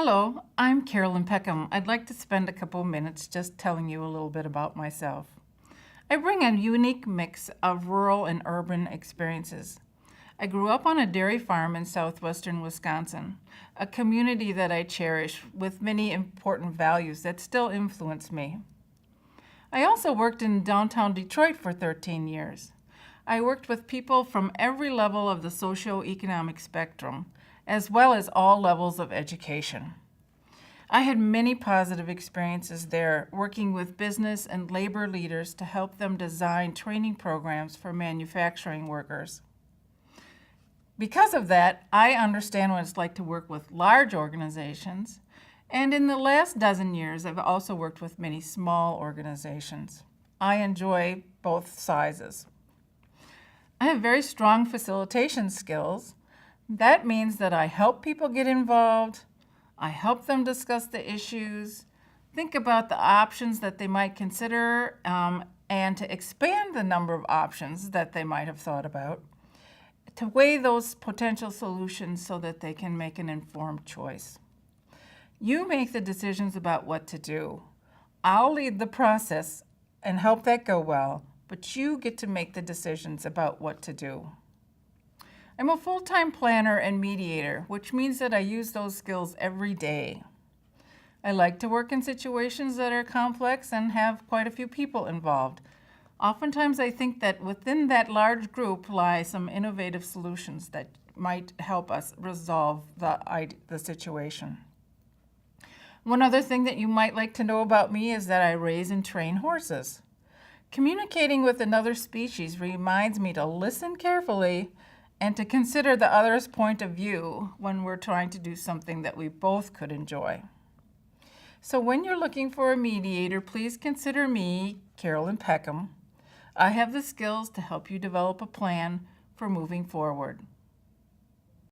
Hello, I'm Carolyn Peckham. I'd like to spend a couple of minutes just telling you a little bit about myself. I bring a unique mix of rural and urban experiences. I grew up on a dairy farm in southwestern Wisconsin, a community that I cherish with many important values that still influence me. I also worked in downtown Detroit for 13 years. I worked with people from every level of the socioeconomic spectrum, as well as all levels of education. I had many positive experiences there, working with business and labor leaders to help them design training programs for manufacturing workers. Because of that, I understand what it's like to work with large organizations, and in the last dozen years, I've also worked with many small organizations. I enjoy both sizes. I have very strong facilitation skills. That means that I help people get involved, I help them discuss the issues, think about the options that they might consider, and to expand the number of options that they might have thought about, to weigh those potential solutions so that they can make an informed choice. You make the decisions about what to do. I'll lead the process and help that go well, but you get to make the decisions about what to do. I'm a full-time planner and mediator, which means that I use those skills every day. I like to work in situations that are complex and have quite a few people involved. Oftentimes I think that within that large group lie some innovative solutions that might help us resolve the situation. One other thing that you might like to know about me is that I raise and train horses. Communicating with another species reminds me to listen carefully and to consider the other's point of view when we're trying to do something that we both could enjoy. So when you're looking for a mediator, please consider me, Carolyn Peckham. I have the skills to help you develop a plan for moving forward.